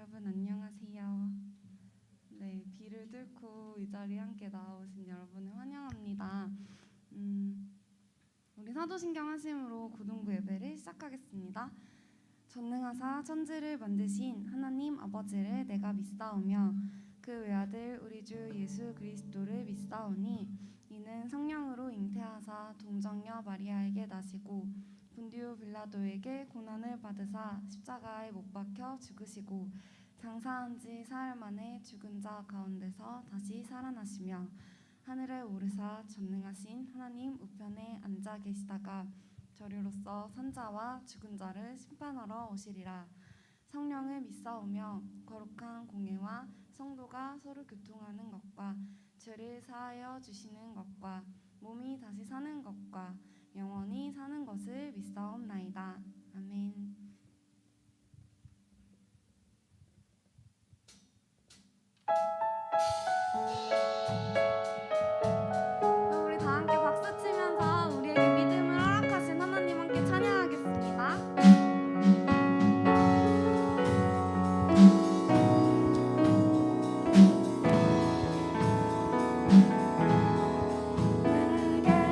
여러분 안녕하세요. 네, 비를 뚫고 이 자리에 함께 나오신 여러분을 환영합니다. 우리 사도신경 하심으로 고등부 예배를 시작하겠습니다. 전능하사 천지를 만드신 하나님 아버지를 내가 믿사오며 그 외아들 우리 주 예수 그리스도를 믿사오니 이는 성령으로 잉태하사 동정녀 마리아에게 나시고 본디오 빌라도에게 고난을 받으사 십자가에 못 박혀 죽으시고 장사한 지 사흘 만에 죽은 자 가운데서 다시 살아나시며 하늘에 오르사 전능하신 하나님 우편에 앉아 계시다가 저리로서 산자와 죽은 자를 심판하러 오시리라. 성령을 믿사오며 거룩한 공예와 성도가 서로 교통하는 것과 죄를 사하여 주시는 것과 몸이 다시 사는 것과 영원히 사는 것을 믿사옵나이다. 아멘. 우리 다 함께 박수 치면서 우리에게 믿음을 허락하신 하나님 함께 찬양하겠습니다. 내게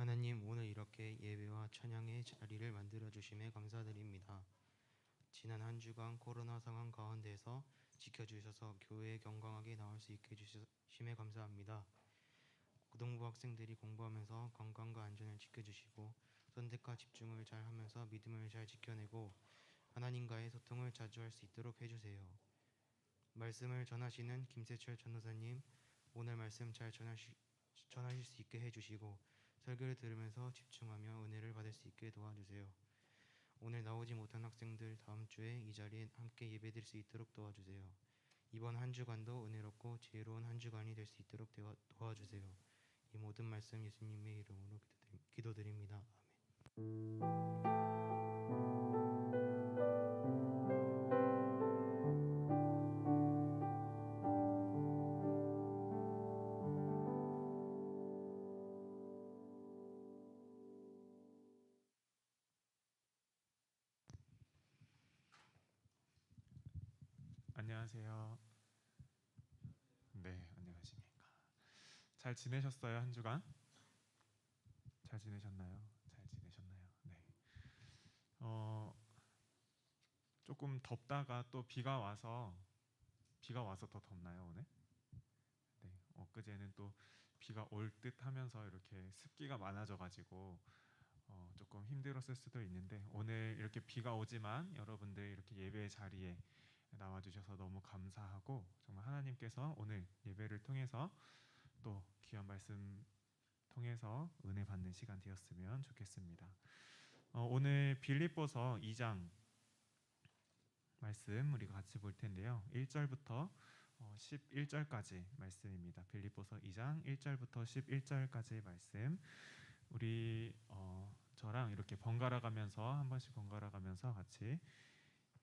하나님, 오늘 이렇게 예배와 찬양의 자리를 만들어 주심에 감사드립니다. 지난 한 주간 코로나 상황 가운데서 지켜주셔서 교회에 건강하게 나올 수 있게 해주심에 감사합니다. 고등부 학생들이 공부하면서 건강과 안전을 지켜주시고 선택과 집중을 잘 하면서 믿음을 잘 지켜내고 하나님과의 소통을 자주 할 수 있도록 해주세요. 말씀을 전하시는 김세철 전도사님, 오늘 말씀 잘 전하실 수 있게 해주시고 설교를 들으면서 집중하며 은혜를 받을 수 있게 도와주세요. 오늘 나오지 못한 학생들 다음 주에 이 자리에 함께 예배드릴 수 있도록 도와주세요. 이번 한 주간도 은혜롭고 지혜로운 한 주간이 될 수 있도록 도와주세요. 이 모든 말씀 예수님의 이름으로 기도드립니다. 아멘. 안녕하세요. 네, 안녕하십니까. 잘 지내셨어요, 한 주간? 잘 지내셨나요? 잘 지내셨나요? 네. 어, 조금 덥다가 또 비가 와서 더 덥나요, 오늘? 네. 엊그제는 또 비가 올 듯 하면서 이렇게 습기가 많아져 가지고 조금 힘들었을 수도 있는데 오늘 이렇게 비가 오지만 여러분들 이렇게 예배 자리에 나와 주셔서 너무 감사하고 정말 하나님께서 오늘 예배를 통해서 또 귀한 말씀 통해서 은혜 받는 시간 되었으면 좋겠습니다. 오늘 빌립보서 2장 말씀 우리가 같이 볼 텐데요. 1절부터 11절까지 말씀입니다. 빌립보서 2장 1절부터 11절까지 말씀. 우리 저랑 이렇게 번갈아 가면서 한 번씩 번갈아 가면서 같이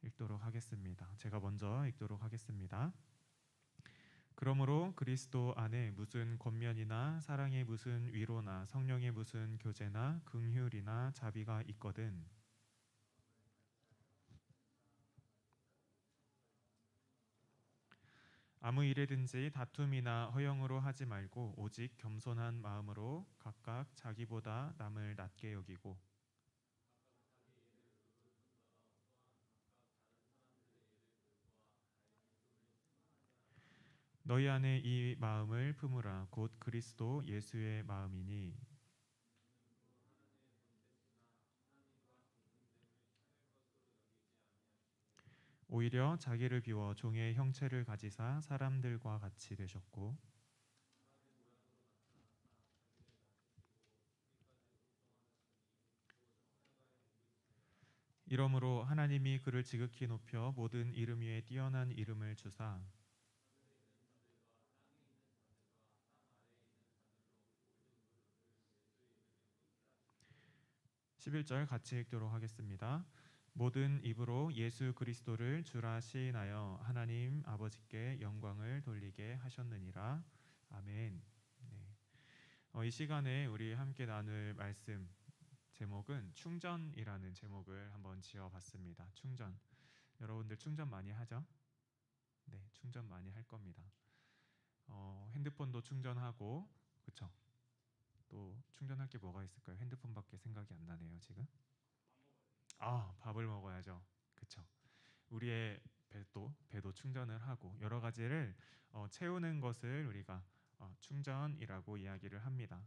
읽도록 하겠습니다. 제가 먼저 읽도록 하겠습니다. 그러므로 그리스도 안에 무슨 권면이나 사랑의 무슨 위로나 성령의 무슨 교제나 긍휼이나 자비가 있거든 아무 일에든지 다툼이나 허영으로 하지 말고 오직 겸손한 마음으로 각각 자기보다 남을 낮게 여기고 너희 안에 이 마음을 품으라. 곧 그리스도 예수의 마음이니 오히려 자기를 비워 종의 형체를 가지사 사람들과 같이 되셨고 이러므로 하나님이 그를 지극히 높여 모든 이름 위에 뛰어난 이름을 주사 11절 같이 읽도록 하겠습니다. 모든 입으로 예수 그리스도를 주라 시인하여 하나님 아버지께 영광을 돌리게 하셨느니라. 아멘. 네. 이 시간에 우리 함께 나눌 말씀 제목은 충전이라는 제목을 한번 지어봤습니다. 충전. 여러분들 충전 많이 하죠? 네, 충전 많이 할 겁니다. 핸드폰도 충전하고, 그렇죠? 또 충전할 게 뭐가 있을까요? 핸드폰밖에 생각이 안 나네요, 지금. 밥을 먹어야죠. 그렇죠. 우리의 배도 충전을 하고 여러 가지를 채우는 것을 우리가 충전이라고 이야기를 합니다.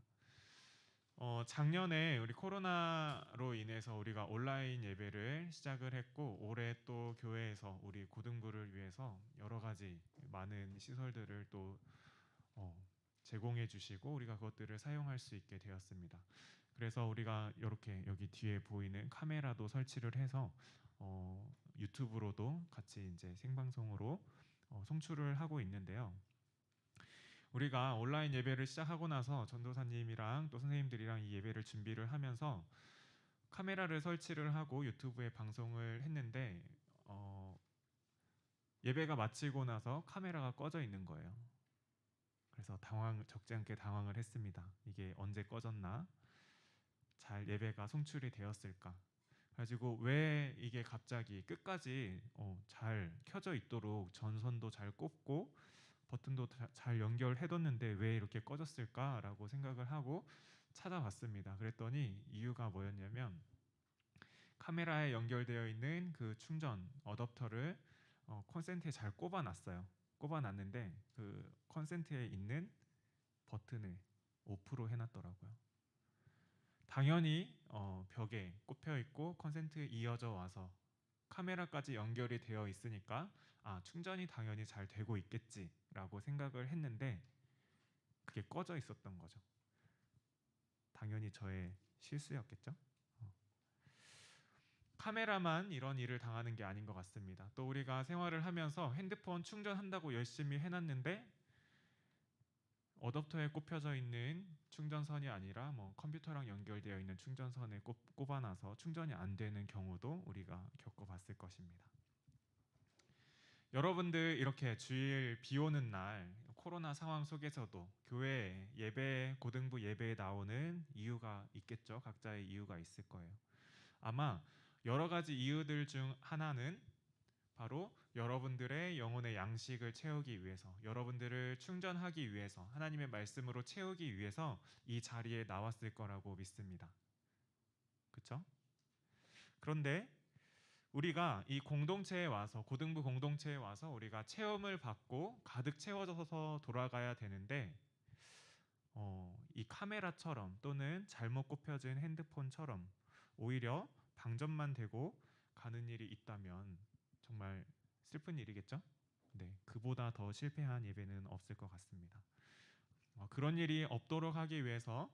작년에 우리 코로나로 인해서 우리가 온라인 예배를 시작을 했고 올해 또 교회에서 우리 고등부를 위해서 여러 가지 많은 시설들을 또 제공해 주시고 우리가 그것들을 사용할 수 있게 되었습니다. 그래서 우리가 이렇게 여기 뒤에 보이는 카메라도 설치를 해서 유튜브로도 같이 이제 생방송으로 송출을 하고 있는데요. 우리가 온라인 예배를 시작하고 나서 전도사님이랑 또 선생님들이랑 이 예배를 준비를 하면서 카메라를 설치를 하고 유튜브에 방송을 했는데 예배가 마치고 나서 카메라가 꺼져 있는 거예요. 그래서 적지 않게 당황을 했습니다. 이게 언제 꺼졌나? 잘 예배가 송출이 되었을까? 가지고 왜 이게 갑자기 끝까지 잘 켜져 있도록 전선도 잘 꼽고 버튼도 잘 연결해뒀는데 왜 이렇게 꺼졌을까라고 생각을 하고 찾아봤습니다. 그랬더니 이유가 뭐였냐면 카메라에 연결되어 있는 그 충전 어댑터를 콘센트에 잘 꼽아놨어요. 꼽아놨는데 그 콘센트에 있는 버튼을 오프로 해놨더라고요. 당연히 벽에 꼽혀 있고 콘센트에 이어져 와서 카메라까지 연결이 되어 있으니까 충전이 당연히 잘 되고 있겠지라고 생각을 했는데 그게 꺼져 있었던 거죠. 당연히 저의 실수였겠죠. 카메라만 이런 일을 당하는 게 아닌 것 같습니다. 또 우리가 생활을 하면서 핸드폰 충전한다고 열심히 해놨는데 어댑터에 꼽혀져 있는 충전선이 아니라 컴퓨터랑 연결되어 있는 충전선에 꼽아놔서 충전이 안 되는 경우도 우리가 겪어봤을 것입니다. 여러분들 이렇게 주일 비 오는 날 코로나 상황 속에서도 교회 예배, 고등부 예배에 나오는 이유가 있겠죠. 각자의 이유가 있을 거예요. 아마 여러 가지 이유들 중 하나는 바로 여러분들의 영혼의 양식을 채우기 위해서, 여러분들을 충전하기 위해서, 하나님의 말씀으로 채우기 위해서 이 자리에 나왔을 거라고 믿습니다. 그렇죠? 그런데 우리가 이 공동체에 와서, 고등부 공동체에 와서 우리가 체험을 받고 가득 채워져서 돌아가야 되는데 이 카메라처럼 또는 잘못 꼽혀진 핸드폰처럼 오히려 방전만 되고 가는 일이 있다면 정말 슬픈 일이겠죠? 네, 그보다 더 실패한 예배는 없을 것 같습니다. 그런 일이 없도록 하기 위해서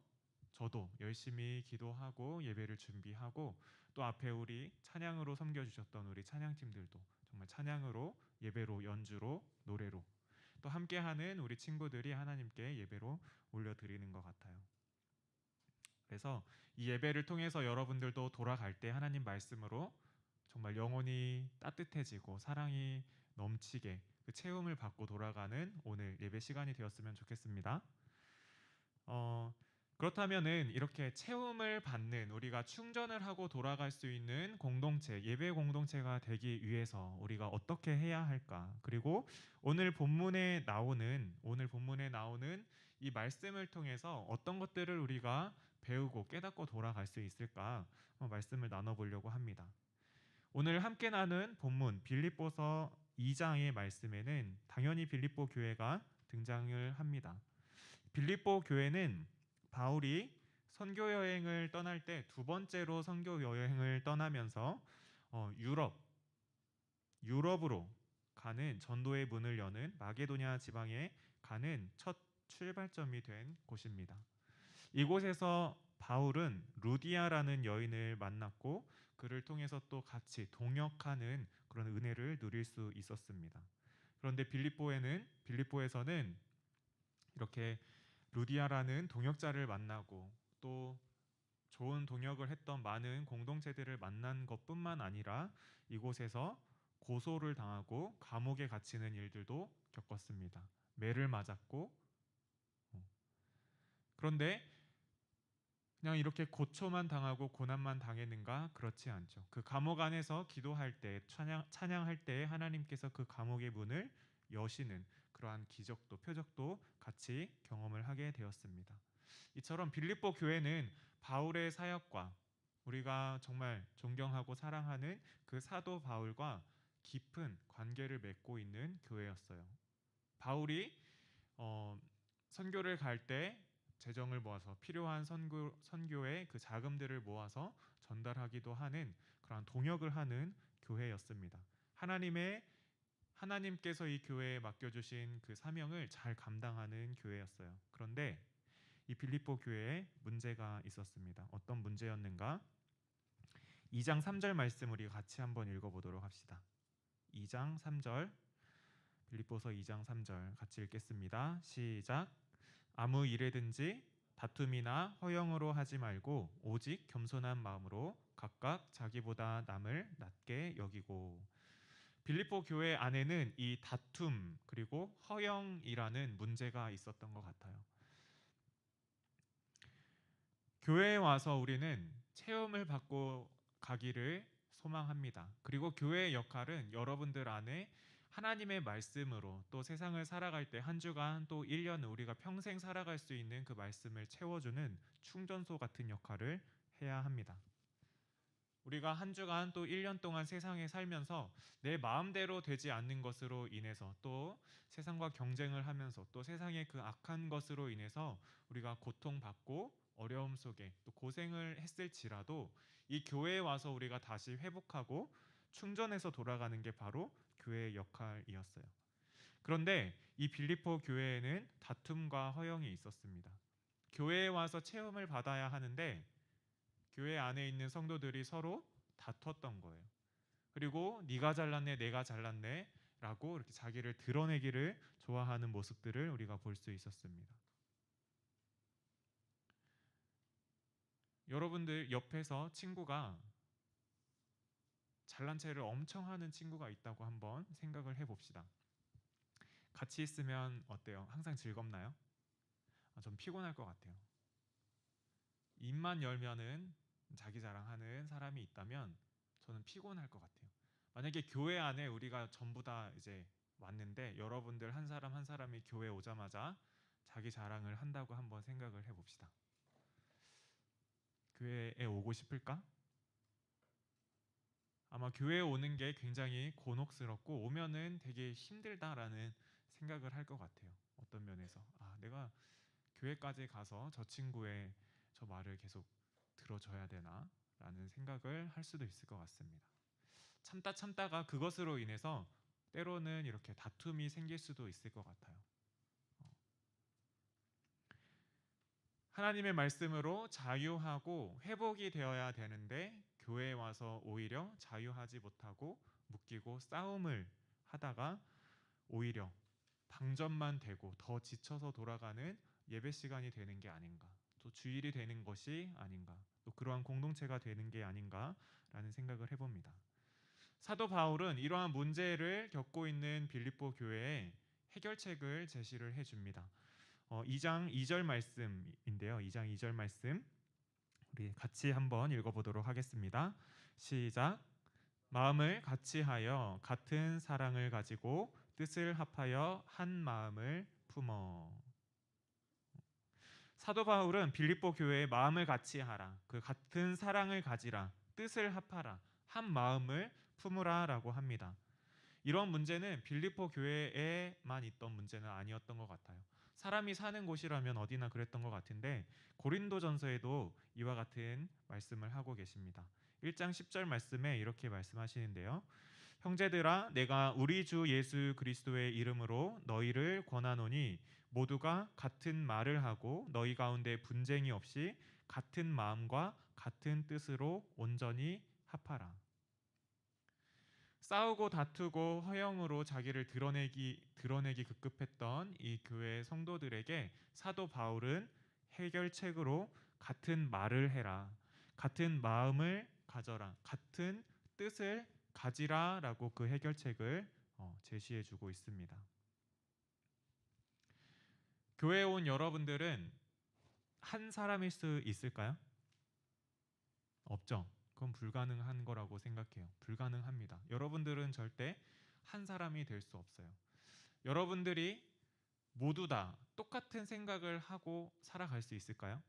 저도 열심히 기도하고 예배를 준비하고 또 앞에 우리 찬양으로 섬겨주셨던 우리 찬양팀들도 정말 찬양으로, 예배로, 연주로, 노래로 또 함께하는 우리 친구들이 하나님께 예배로 올려드리는 것 같아요. 그래서 이 예배를 통해서 여러분들도 돌아갈 때 하나님 말씀으로 정말 영혼이 따뜻해지고 사랑이 넘치게 그 체험을 받고 돌아가는 오늘 예배 시간이 되었으면 좋겠습니다. 그렇다면은 이렇게 체험을 받는, 우리가 충전을 하고 돌아갈 수 있는 공동체, 예배 공동체가 되기 위해서 우리가 어떻게 해야 할까? 그리고 오늘 본문에 나오는 이 말씀을 통해서 어떤 것들을 우리가 배우고 깨닫고 돌아갈 수 있을까? 말씀을 나눠보려고 합니다. 오늘 함께 나눈 본문 빌립보서 2장의 말씀에는 당연히 빌립보 교회가 등장을 합니다. 빌립보 교회는 바울이 선교 여행을 떠날 때 두 번째로 선교 여행을 떠나면서 유럽으로 가는 전도의 문을 여는 마게도냐 지방에 가는 첫 출발점이 된 곳입니다. 이곳에서 바울은 루디아라는 여인을 만났고 그를 통해서 또 같이 동역하는 그런 은혜를 누릴 수 있었습니다. 그런데 빌립보에서는 이렇게 루디아라는 동역자를 만나고 또 좋은 동역을 했던 많은 공동체들을 만난 것뿐만 아니라 이곳에서 고소를 당하고 감옥에 갇히는 일들도 겪었습니다. 매를 맞았고 그런데 그냥 이렇게 고초만 당하고 고난만 당했는가? 그렇지 않죠. 그 감옥 안에서 기도할 때, 찬양할 때 하나님께서 그 감옥의 문을 여시는 그러한 기적도 표적도 같이 경험을 하게 되었습니다. 이처럼 빌립보 교회는 바울의 사역과 우리가 정말 존경하고 사랑하는 그 사도 바울과 깊은 관계를 맺고 있는 교회였어요. 바울이 선교를 갈 때 재정을 모아서 필요한 선교의 그 자금들을 모아서 전달하기도 하는 그러한 동역을 하는 교회였습니다. 하나님께서 이 교회에 맡겨주신 그 사명을 잘 감당하는 교회였어요. 그런데 이 빌립보 교회에 문제가 있었습니다. 어떤 문제였는가? 2장 3절 말씀 우리 같이 한번 읽어보도록 합시다. 2장 3절, 빌립보서 2장 3절 같이 읽겠습니다. 시작. 아무 일에든지 다툼이나 허영으로 하지 말고 오직 겸손한 마음으로 각각 자기보다 남을 낮게 여기고. 빌립보 교회 안에는 이 다툼 그리고 허영이라는 문제가 있었던 것 같아요. 교회에 와서 우리는 체험을 받고 가기를 소망합니다. 그리고 교회의 역할은 여러분들 안에 하나님의 말씀으로 또 세상을 살아갈 때 한 주간 또 1년 우리가 평생 살아갈 수 있는 그 말씀을 채워주는 충전소 같은 역할을 해야 합니다. 우리가 한 주간 또 1년 동안 세상에 살면서 내 마음대로 되지 않는 것으로 인해서 또 세상과 경쟁을 하면서 또 세상의 그 악한 것으로 인해서 우리가 고통받고 어려움 속에 또 고생을 했을지라도 이 교회에 와서 우리가 다시 회복하고 충전해서 돌아가는 게 바로 교회의 역할이었어요. 그런데 이 빌립보 교회에는 다툼과 허영이 있었습니다. 교회에 와서 체험을 받아야 하는데 교회 안에 있는 성도들이 서로 다퉜던 거예요. 그리고 네가 잘났네, 내가 잘났네 라고 이렇게 자기를 드러내기를 좋아하는 모습들을 우리가 볼 수 있었습니다. 여러분들 옆에서 친구가 잘난 체를 엄청 하는 친구가 있다고 한번 생각을 해봅시다. 같이 있으면 어때요? 항상 즐겁나요? 좀 피곤할 것 같아요. 입만 열면은 자기 자랑하는 사람이 있다면 저는 피곤할 것 같아요. 만약에 교회 안에 우리가 전부 다 이제 왔는데 여러분들 한 사람 한 사람이 교회 오자마자 자기 자랑을 한다고 한번 생각을 해봅시다. 교회에 오고 싶을까? 아마 교회에 오는 게 굉장히 곤혹스럽고 오면은 되게 힘들다라는 생각을 할 것 같아요. 어떤 면에서 내가 교회까지 가서 저 친구의 저 말을 계속 들어줘야 되나? 라는 생각을 할 수도 있을 것 같습니다. 참다가 그것으로 인해서 때로는 이렇게 다툼이 생길 수도 있을 것 같아요. 하나님의 말씀으로 자유하고 회복이 되어야 되는데 교회에 와서 오히려 자유하지 못하고 묶이고 싸움을 하다가 오히려 방전만 되고 더 지쳐서 돌아가는 예배 시간이 되는 게 아닌가, 또 주일이 되는 것이 아닌가, 또 그러한 공동체가 되는 게 아닌가라는 생각을 해봅니다. 사도 바울은 이러한 문제를 겪고 있는 빌립보 교회에 해결책을 제시를 해줍니다. 2장 2절 말씀인데요. 2장 2절 말씀 우리 같이 한번 읽어보도록 하겠습니다. 시작. 마음을 같이하여 같은 사랑을 가지고 뜻을 합하여 한 마음을 품어. 사도 바울은 빌립보 교회에 마음을 같이하라, 그 같은 사랑을 가지라, 뜻을 합하라, 한 마음을 품으라라고 합니다. 이런 문제는 빌립보 교회에만 있던 문제는 아니었던 것 같아요. 사람이 사는 곳이라면 어디나 그랬던 것 같은데 고린도전서에도 이와 같은 말씀을 하고 계십니다. 1장 10절 말씀에 이렇게 말씀하시는데요. 형제들아, 내가 우리 주 예수 그리스도의 이름으로 너희를 권하노니 모두가 같은 말을 하고 너희 가운데 분쟁이 없이 같은 마음과 같은 뜻으로 온전히 합하라. 싸우고 다투고 허영으로 자기를 드러내기 급급했던 이 교회 성도들에게 사도 바울은 해결책으로 같은 말을 해라, 같은 마음을 가져라, 같은 뜻을 가지라라고 그 해결책을 제시해주고 있습니다. 교회에 온 여러분들은 한 사람일 수 있을까요? 없죠. 그건 불가능한 거라고 생각해요. 불가능합니다. 여러분들은 절대 한 사람이 될 수 없어요. 여러분들이 모두 다 똑같은 생각을 하고 살아갈 수 있을까요?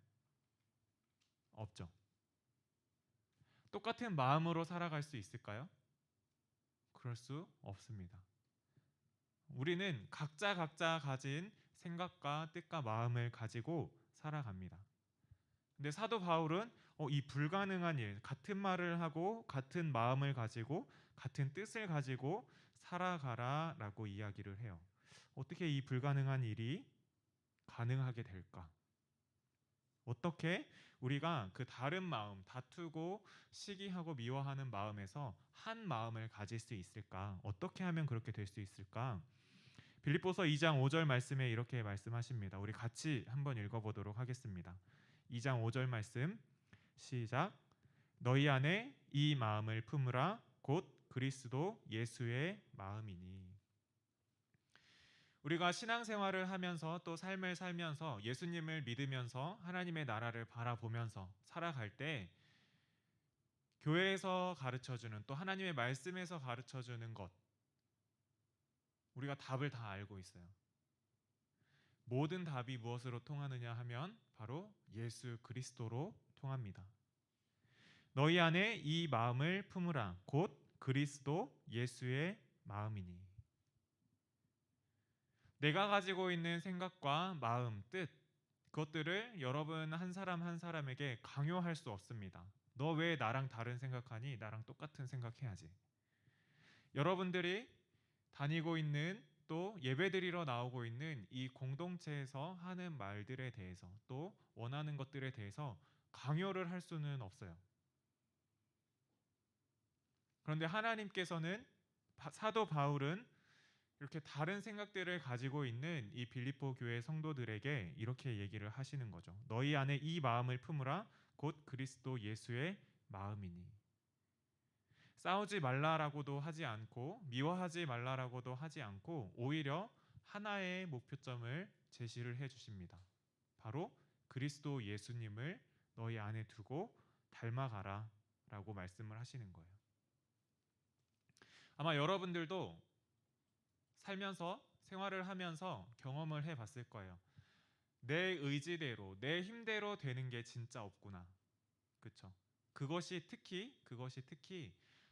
없죠. 똑같은 마음으로 살아갈 수 있을까요? 그럴 수 없습니다. 우리는 각자 가진 생각과 뜻과 마음을 가지고 살아갑니다. 근데 사도 바울은 이 불가능한 일, 같은 말을 하고 같은 마음을 가지고 같은 뜻을 가지고 살아가라라고 이야기를 해요. 어떻게 이 불가능한 일이 가능하게 될까? 어떻게 우리가 그 다른 마음, 다투고 시기하고 미워하는 마음에서 한 마음을 가질 수 있을까? 어떻게 하면 그렇게 될 수 있을까? 빌립보서 2장 5절 말씀에 이렇게 말씀하십니다. 우리 같이 한번 읽어보도록 하겠습니다. 2장 5절 말씀 시작. 너희 안에 이 마음을 품으라, 곧 그리스도 예수의 마음이니. 우리가 신앙생활을 하면서 또 삶을 살면서 예수님을 믿으면서 하나님의 나라를 바라보면서 살아갈 때 교회에서 가르쳐주는 또 하나님의 말씀에서 가르쳐주는 것, 우리가 답을 다 알고 있어요. 모든 답이 무엇으로 통하느냐 하면 바로 예수 그리스도로 통합니다. 너희 안에 이 마음을 품으라 곧 그리스도 예수의 마음이니. 내가 가지고 있는 생각과 마음, 뜻, 그것들을 여러분 한 사람 한 사람에게 강요할 수 없습니다. 너 왜 나랑 다른 생각하니? 나랑 똑같은 생각해야지. 여러분들이 다니고 있는 또 예배드리러 나오고 있는 이 공동체에서 하는 말들에 대해서 또 원하는 것들에 대해서 강요를 할 수는 없어요. 그런데 하나님께서는 사도 바울은 이렇게 다른 생각들을 가지고 있는 이 빌립보 교회 성도들에게 이렇게 얘기를 하시는 거죠. 너희 안에 이 마음을 품으라 곧 그리스도 예수의 마음이니. 싸우지 말라라고도 하지 않고 미워하지 말라라고도 하지 않고 오히려 하나의 목표점을 제시를 해 주십니다. 바로 그리스도 예수님을 너희 안에 두고 닮아가라 라고 말씀을 하시는 거예요. 아마 여러분들도 살면서 생활을 하면서 경험을 해봤을 거예요. 내 의지대로 내 힘대로 되는 게 진짜 없구나. 그렇죠? 그것이 특히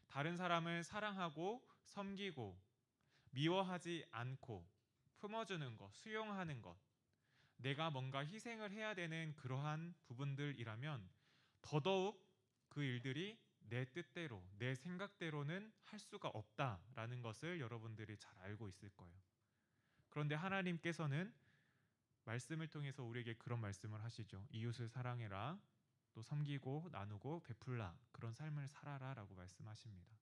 다른 사람을 사랑하고 섬기고 미워하지 않고 품어주는 것, 수용하는 것, 내가 뭔가 희생을 해야 되는 그러한 부분들이라면 더더욱 그 일들이 내 뜻대로, 내 생각대로는 할 수가 없다라는 것을 여러분들이 잘 알고 있을 거예요. 그런데 하나님께서는 말씀을 통해서 우리에게 그런 말씀을 하시죠. 이웃을 사랑해라. 또 섬기고 나누고 베풀라. 그런 삶을 살아라 라고 말씀하십니다.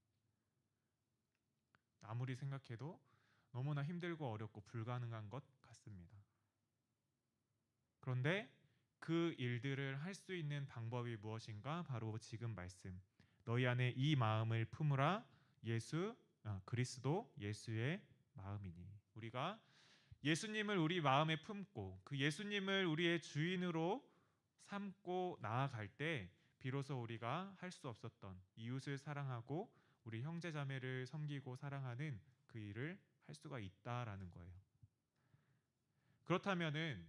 아무리 생각해도 너무나 힘들고 어렵고 불가능한 것 같습니다. 그런데 그 일들을 할 수 있는 방법이 무엇인가? 바로 지금 말씀. 너희 안에 이 마음을 품으라 그리스도 예수의 마음이니. 우리가 예수님을 우리 마음에 품고 그 예수님을 우리의 주인으로 삼고 나아갈 때 비로소 우리가 할 수 없었던 이웃을 사랑하고 우리 형제 자매를 섬기고 사랑하는 그 일을 할 수가 있다라는 거예요. 그렇다면은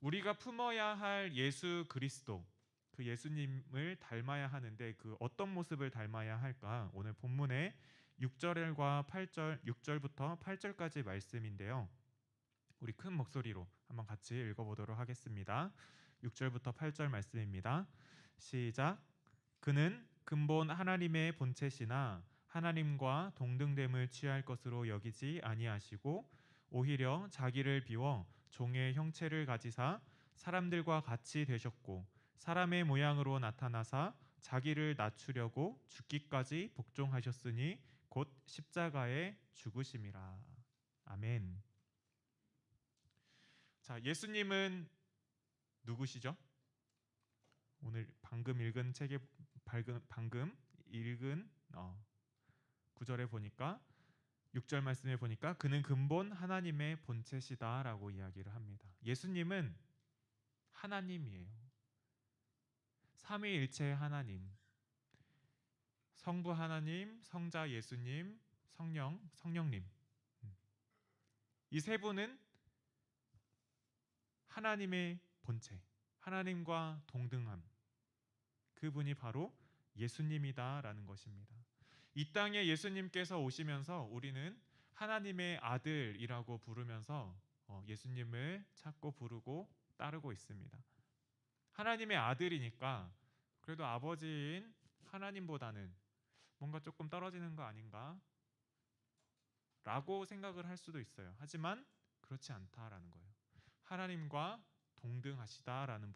우리가 품어야 할 예수 그리스도, 그 예수님을 닮아야 하는데 그 어떤 모습을 닮아야 할까? 오늘 본문의 6절과 8절, 6절부터 8절까지 말씀인데요. 우리 큰 목소리로 한번 같이 읽어보도록 하겠습니다. 6절부터 8절 말씀입니다. 시작. 그는 근본 하나님의 본체시나 하나님과 동등됨을 취할 것으로 여기지 아니하시고 오히려 자기를 비워 종의 형체를 가지사 사람들과 같이 되셨고 사람의 모양으로 나타나사 자기를 낮추려고 죽기까지 복종하셨으니 곧 십자가에 죽으심이라. 아멘. 자, 예수님은 누구시죠? 오늘 방금 읽은 책에 방금 읽은 9절에 보니까 6절 말씀에 보니까 그는 근본 하나님의 본체시다라고 이야기를 합니다. 예수님은 하나님이에요. 삼위일체의 하나님, 성부 하나님, 성자 예수님, 성령님. 이 세 분은 하나님의 본체, 하나님과 동등함, 그분이 바로 예수님이다라는 것입니다. 이 땅에 예수님께서 오시면서 우리는 하나님의 아들이라고 부르면서 예수님을 찾고 부르고 따르고 있습니다. 하나님의 아들이니까 그래도 아버지인 하나님보다는 뭔가 조금 떨어지는 거 아닌가? 라고 생각을 할 수도 있어요. 하지만 그렇지 않다라는 거예요. 하나님과 동등하시다라는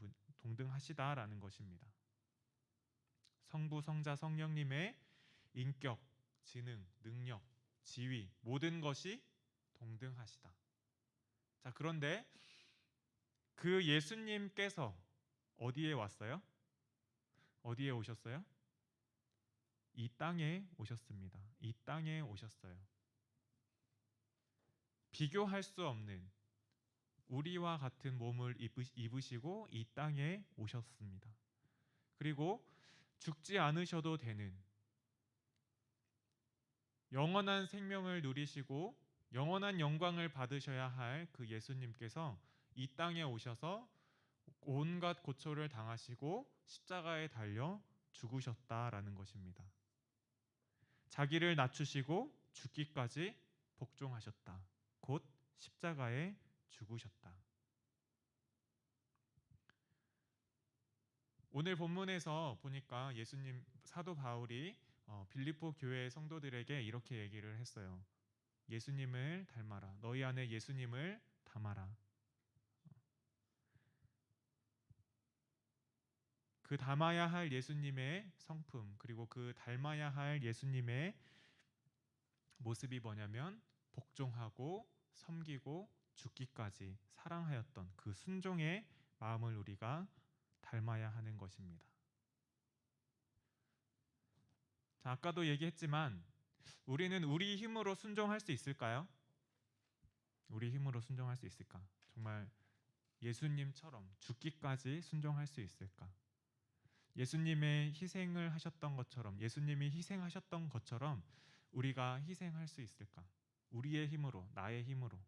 것입니다. 성부, 성자, 성령님의 인격, 지능, 능력, 지위 모든 것이 동등하시다. 자, 그런데 그 예수님께서 어디에 왔어요? 어디에 오셨어요? 이 땅에 오셨습니다. 이 땅에 오셨어요. 비교할 수 없는 우리와 같은 몸을 입으시고 이 땅에 오셨습니다. 그리고 죽지 않으셔도 되는 영원한 생명을 누리시고 영원한 영광을 받으셔야 할 그 예수님께서 이 땅에 오셔서 온갖 고초를 당하시고 십자가에 달려 죽으셨다라는 것입니다. 자기를 낮추시고 죽기까지 복종하셨다. 곧 십자가에 죽으셨다. 오늘 본문에서 보니까 예수님 사도 바울이 빌립보 교회 성도들에게 이렇게 얘기를 했어요. 예수님을 닮아라. 너희 안에 예수님을 담아라. 그 담아야 할 예수님의 성품, 그리고 그 닮아야 할 예수님의 모습이 뭐냐면 복종하고 섬기고 죽기까지 사랑하였던 그 순종의 마음을 우리가 닮아야 하는 것입니다. 자, 아까도 얘기했지만 우리는 우리 힘으로 순종할 수 있을까요? 우리 힘으로 순종할 수 있을까? 정말 예수님처럼 죽기까지 순종할 수 있을까? 예수님의 희생을 하셨던 것처럼, 예수님이 희생하셨던 것처럼 우리가 희생할 수 있을까? 우리의 힘으로, 나의 힘으로.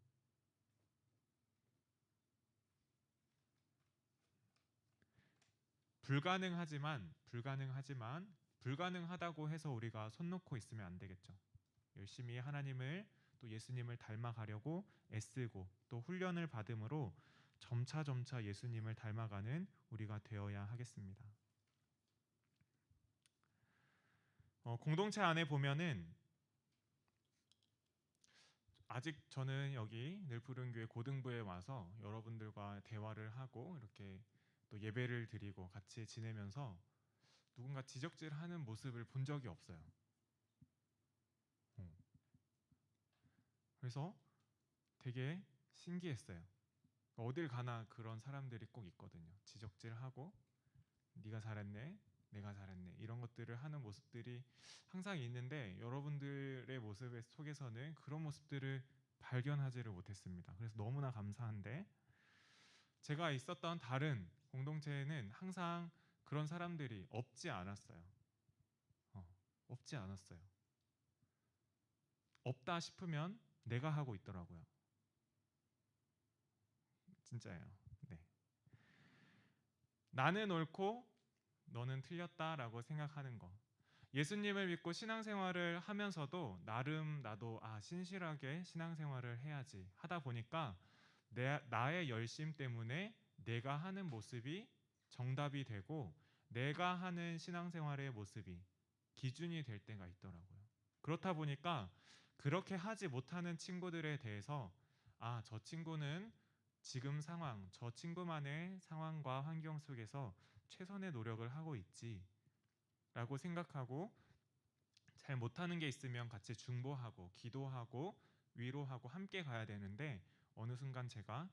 불가능하다고 해서 우리가 손 놓고 있으면 안 되겠죠. 열심히 하나님을 또 예수님을 닮아가려고 애쓰고 또 훈련을 받음으로 점차 예수님을 닮아가는 우리가 되어야 하겠습니다. 공동체 안에 보면은 아직 저는 여기 늘푸른교회 고등부에 와서 여러분들과 대화를 하고 이렇게 또 예배를 드리고 같이 지내면서 누군가 지적질하는 모습을 본 적이 없어요. 그래서 되게 신기했어요. 어딜 가나 그런 사람들이 꼭 있거든요. 지적질하고 네가 잘했네, 내가 잘했네 이런 것들을 하는 모습들이 항상 있는데 여러분들의 모습 속에서는 그런 모습들을 발견하지를 못했습니다. 그래서 너무나 감사한데 제가 있었던 다른 공동체에는 항상 그런 사람들이 없지 않았어요. 없지 않았어요. 없다 싶으면 내가 하고 있더라고요. 진짜예요. 네. 나는 옳고 너는 틀렸다라고 생각하는 거. 예수님을 믿고 신앙생활을 하면서도 나름 나도 신실하게 신앙생활을 해야지 하다 보니까 나의 열심 때문에 내가 하는 모습이 정답이 되고 내가 하는 신앙생활의 모습이 기준이 될 때가 있더라고요. 그렇다 보니까 그렇게 하지 못하는 친구들에 대해서 저 친구는 지금 상황, 저 친구만의 상황과 환경 속에서 최선의 노력을 하고 있지 라고 생각하고 잘 못하는 게 있으면 같이 중보하고 기도하고 위로하고 함께 가야 되는데 어느 순간 제가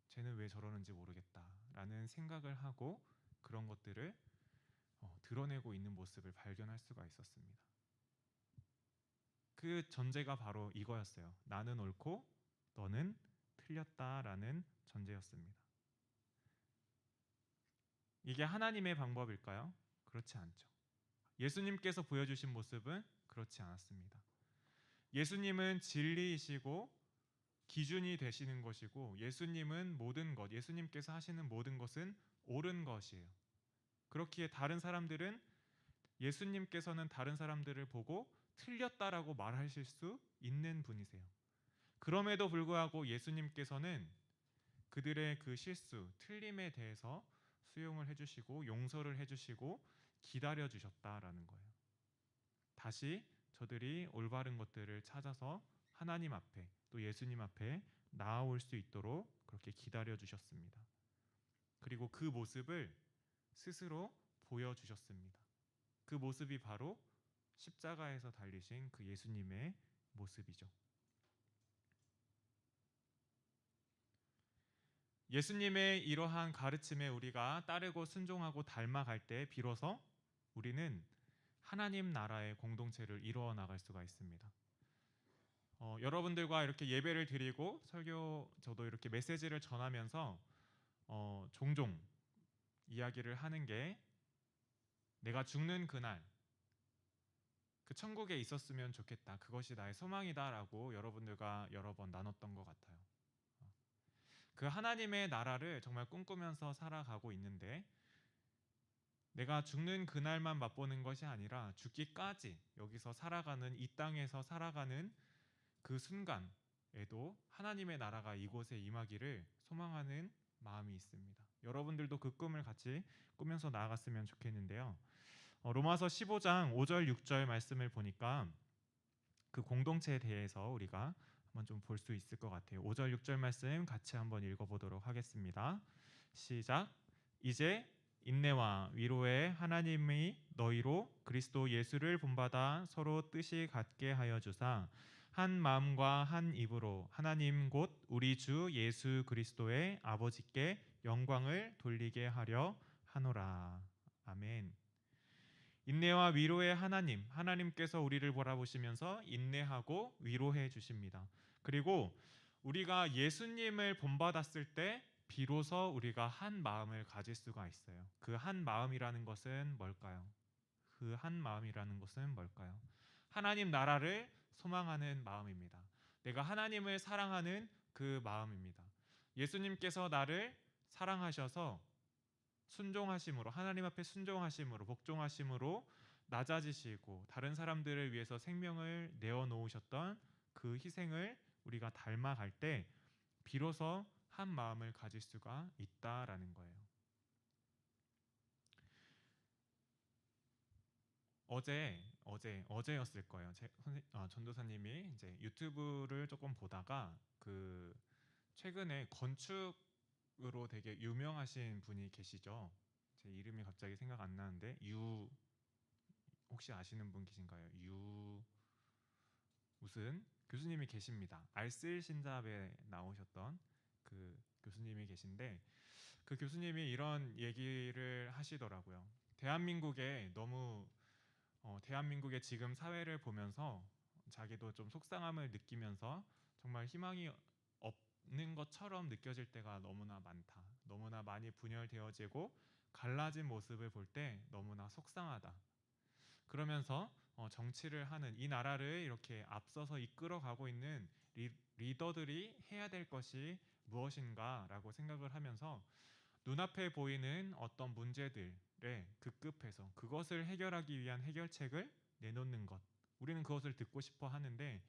쟤는 왜 저러는지 모르겠다라는 생각을 하고 그런 것들을 드러내고 있는 모습을 발견할 수가 있었습니다. 그 전제가 바로 이거였어요. 나는 옳고 너는 틀렸다라는 전제였습니다. 이게 하나님의 방법일까요? 그렇지 않죠. 예수님께서 보여주신 모습은 그렇지 않았습니다. 예수님은 진리이시고 기준이 되시는 것이고 예수님은 모든 것, 예수님께서 하시는 모든 것은 옳은 것이에요. 그렇기에 다른 사람들은 예수님께서는 다른 사람들을 보고 틀렸다라고 말하실 수 있는 분이세요. 그럼에도 불구하고 예수님께서는 그들의 그 실수, 틀림에 대해서 수용을 해주시고 용서를 해주시고 기다려 주셨다라는 거예요. 다시 저들이 올바른 것들을 찾아서 하나님 앞에 또 예수님 앞에 나아올 수 있도록 그렇게 기다려 주셨습니다. 그리고 그 모습을 스스로 보여주셨습니다. 그 모습이 바로 십자가에서 달리신 그 예수님의 모습이죠. 예수님의 이러한 가르침에 우리가 따르고 순종하고 닮아갈 때 비로소 우리는 하나님 나라의 공동체를 이루어 나갈 수가 있습니다. 여러분들과 이렇게 예배를 드리고 설교 저도 이렇게 메시지를 전하면서 종종 이야기를 하는 게 내가 죽는 그날 그 천국에 있었으면 좋겠다. 그것이 나의 소망이다라고 여러분들과 여러 번 나눴던 것 같아요. 그 하나님의 나라를 정말 꿈꾸면서 살아가고 있는데 내가 죽는 그날만 맛보는 것이 아니라 죽기까지 여기서 살아가는 이 땅에서 살아가는 그 순간에도 하나님의 나라가 이곳에 임하기를 소망하는 마음이 있습니다. 여러분들도 그 꿈을 같이 꾸면서 나아갔으면 좋겠는데요. 로마서 15장 5절 6절 말씀을 보니까 그 공동체에 대해서 우리가 한번 좀 볼 수 있을 것 같아요. 5절 6절 말씀 같이 한번 읽어보도록 하겠습니다. 시작. 이제 인내와 위로의 하나님이 너희로 그리스도 예수를 본받아 서로 뜻이 같게 하여 주사 한 마음과 한 입으로 하나님 곧 우리 주 예수 그리스도의 아버지께 영광을 돌리게 하려 하노라. 아멘. 인내와 위로의 하나님께서 우리를 바라보시면서 인내하고 위로해 주십니다. 그리고 우리가 예수님을 본받았을 때 비로소 우리가 한 마음을 가질 수가 있어요. 그 한 마음이라는 것은 뭘까요? 그 한 마음이라는 것은 뭘까요? 하나님 나라를 소망하는 마음입니다. 내가 하나님을 사랑하는 그 마음입니다. 예수님께서 나를 사랑하셔서 순종하심으로, 하나님 앞에 순종하심으로, 복종하심으로 낮아지시고 다른 사람들을 위해서 생명을 내어놓으셨던 그 희생을 우리가 닮아갈 때 비로소 한 마음을 가질 수가 있다라는 거예요. 어제였을 거예요. 전도사님이 이제 유튜브를 조금 보다가 그 최근에 건축으로 되게 유명하신 분이 계시죠. 제 이름이 갑자기 생각 안 나는데 혹시 아시는 분 계신가요? 무슨 교수님이 계십니다. 알쓸 신잡에 나오셨던 그 교수님이 계신데 그 교수님이 이런 얘기를 하시더라고요. 대한민국의 지금 사회를 보면서 자기도 좀 속상함을 느끼면서 정말 희망이 없는 것처럼 느껴질 때가 너무나 많다. 너무나 많이 분열되어지고 갈라진 모습을 볼 때 너무나 속상하다. 그러면서 정치를 하는 이 나라를 이렇게 앞서서 이끌어가고 있는 리더들이 해야 될 것이 무엇인가라고 생각을 하면서 눈앞에 보이는 어떤 문제들에 급급해서 그것을 해결하기 위한 해결책을 내놓는 것. 우리는 그것을 듣고 싶어 하는데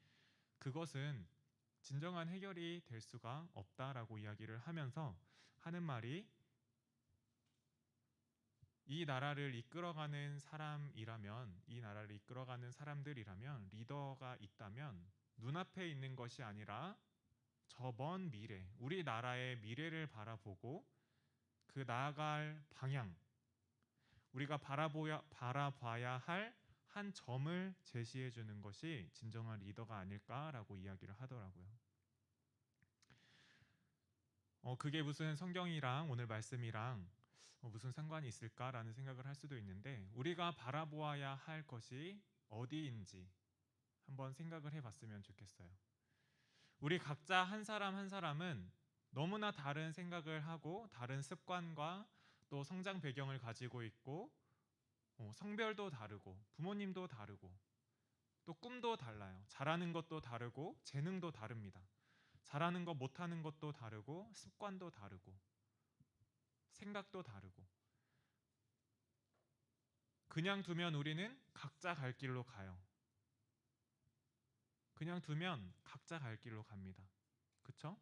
그것은 진정한 해결이 될 수가 없다라고 이야기를 하면서 하는 말이 이 나라를 이끌어가는 사람들이라면 리더가 있다면 눈앞에 있는 것이 아니라 저 먼 미래, 우리 나라의 미래를 바라보고 그 나아갈 방향, 우리가 바라봐야 할 한 점을 제시해 주는 것이 진정한 리더가 아닐까라고 이야기를 하더라고요. 그게 무슨 성경이랑 오늘 말씀이랑 무슨 상관이 있을까라는 생각을 할 수도 있는데 우리가 바라보아야 할 것이 어디인지 한번 생각을 해봤으면 좋겠어요. 우리 각자 한 사람 한 사람은 너무나 다른 생각을 하고 다른 습관과 또 성장 배경을 가지고 있고 성별도 다르고 부모님도 다르고 또 꿈도 달라요. 잘하는 것도 다르고 재능도 다릅니다. 잘하는 것 못하는 것도 다르고 습관도 다르고 생각도 다르고 그냥 두면 우리는 각자 갈 길로 가요. 그냥 두면 각자 갈 길로 갑니다. 그쵸?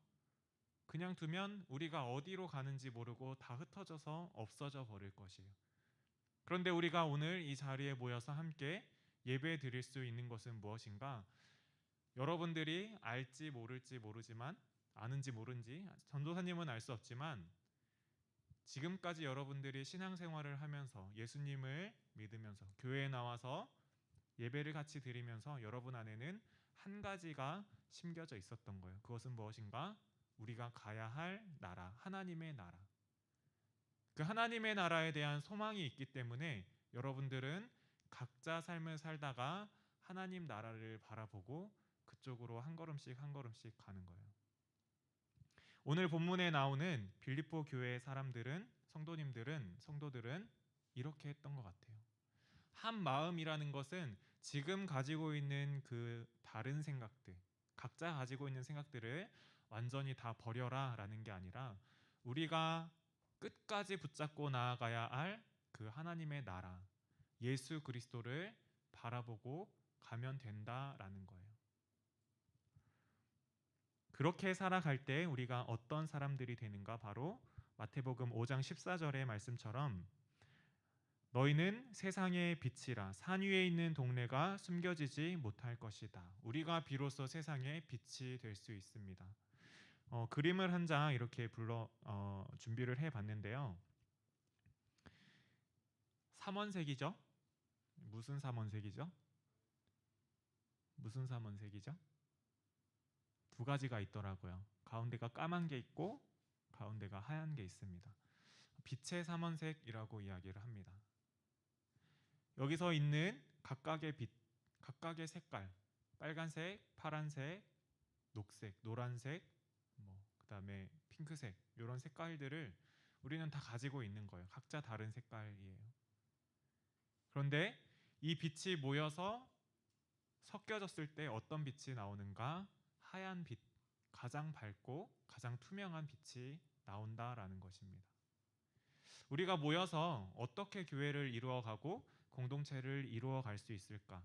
그냥 두면 우리가 어디로 가는지 모르고 다 흩어져서 없어져 버릴 것이에요. 그런데 우리가 오늘 이 자리에 모여서 함께 예배 드릴 수 있는 것은 무엇인가? 여러분들이 알지 모를지 모르지만 아는지 모른지 전도사님은 알 수 없지만 지금까지 여러분들이 신앙생활을 하면서 예수님을 믿으면서 교회에 나와서 예배를 같이 드리면서 여러분 안에는 한 가지가 심겨져 있었던 거예요. 그것은 무엇인가? 우리가 가야 할 나라, 하나님의 나라. 그 하나님의 나라에 대한 소망이 있기 때문에 여러분들은 각자 삶을 살다가 하나님 나라를 바라보고 그쪽으로 한 걸음씩 한 걸음씩 가는 거예요. 오늘 본문에 나오는 빌립보 교회의 성도들은 이렇게 했던 것 같아요. 한 마음이라는 것은 지금 가지고 있는 그 다른 생각들, 각자 가지고 있는 생각들을 완전히 다 버려라 라는 게 아니라 우리가 끝까지 붙잡고 나아가야 할 그 하나님의 나라, 예수 그리스도를 바라보고 가면 된다라는 거예요. 그렇게 살아갈 때 우리가 어떤 사람들이 되는가? 바로 마태복음 5장 14절의 말씀처럼 너희는 세상의 빛이라 산 위에 있는 동네가 숨겨지지 못할 것이다. 우리가 비로소 세상의 빛이 될 수 있습니다. 그림을 한 장 이렇게 준비를 해봤는데요. 삼원색이죠? 무슨 삼원색이죠? 무슨 삼원색이죠? 두 가지가 있더라고요. 가운데가 까만 게 있고 가운데가 하얀 게 있습니다. 빛의 삼원색이라고 이야기를 합니다. 여기서 있는 각각의 빛, 각각의 색깔, 빨간색, 파란색, 녹색, 노란색, 그다음에 핑크색 이런 색깔들을 우리는 다 가지고 있는 거예요. 각자 다른 색깔이에요. 그런데 이 빛이 모여서 섞여졌을 때 어떤 빛이 나오는가? 하얀 빛, 가장 밝고 가장 투명한 빛이 나온다라는 것입니다. 우리가 모여서 어떻게 교회를 이루어가고 공동체를 이루어갈 수 있을까?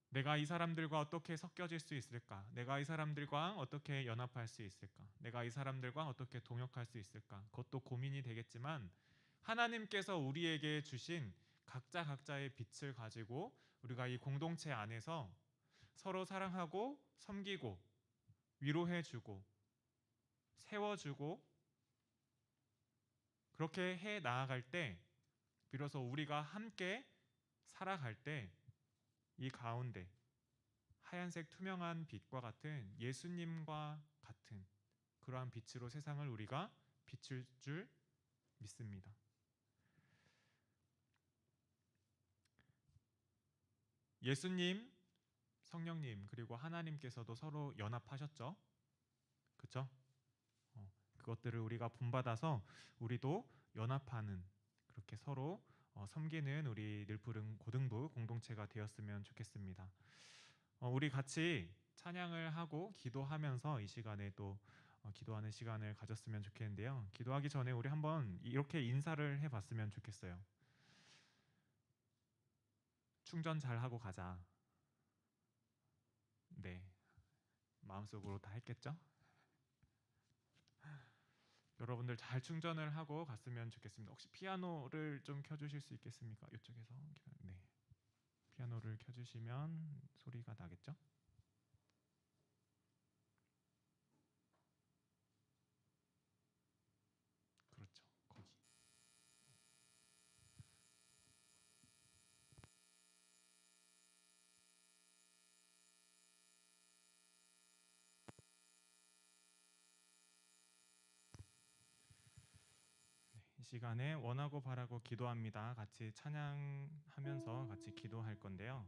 내가 이 사람들과 어떻게 섞여질 수 있을까? 내가 이 사람들과 어떻게 연합할 수 있을까? 내가 이 사람들과 어떻게 동역할 수 있을까? 그것도 고민이 되겠지만 하나님께서 우리에게 주신 각자의 빛을 가지고 우리가 이 공동체 안에서 서로 사랑하고 섬기고 위로해주고 세워주고 그렇게 해 나아갈 때 비로소 우리가 함께 살아갈 때 이 가운데 하얀색 투명한 빛과 같은 예수님과 같은 그러한 빛으로 세상을 우리가 비출 줄 믿습니다. 예수님, 성령님 그리고 하나님께서도 서로 연합하셨죠. 그렇죠? 그것들을 우리가 본받아서 우리도 연합하는 그렇게 서로 섬기는 우리 늘푸른 고등부 공동체가 되었으면 좋겠습니다. 우리 같이 찬양을 하고 기도하면서 이 시간에 또 기도하는 시간을 가졌으면 좋겠는데요. 기도하기 전에 우리 한번 이렇게 인사를 해봤으면 좋겠어요. 충전 잘 하고 가자. 네, 마음속으로 다 했겠죠? 여러분들 잘 충전을 하고 갔으면 좋겠습니다. 혹시 피아노를 좀 켜주실 수 있겠습니까? 이쪽에서 네, 피아노를 켜주시면 소리가 나겠죠? 그렇죠, 거기. 이 시간에 원하고 바라고 기도합니다. 같이 찬양하면서 같이 기도할 건데요.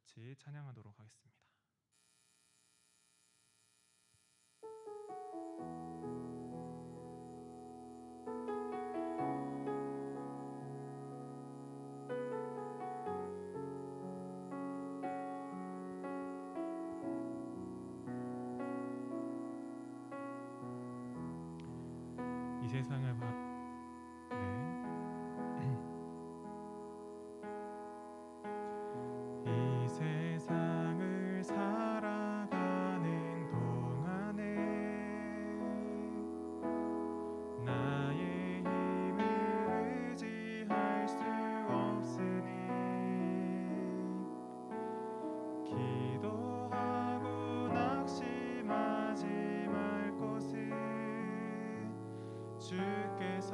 같이 찬양하도록 하겠습니다. 이 세상을 이 세상을 살아가는 동안에 나의 힘을 의지할 수 없으니 기도하고 낙심하지 말 것은 주께서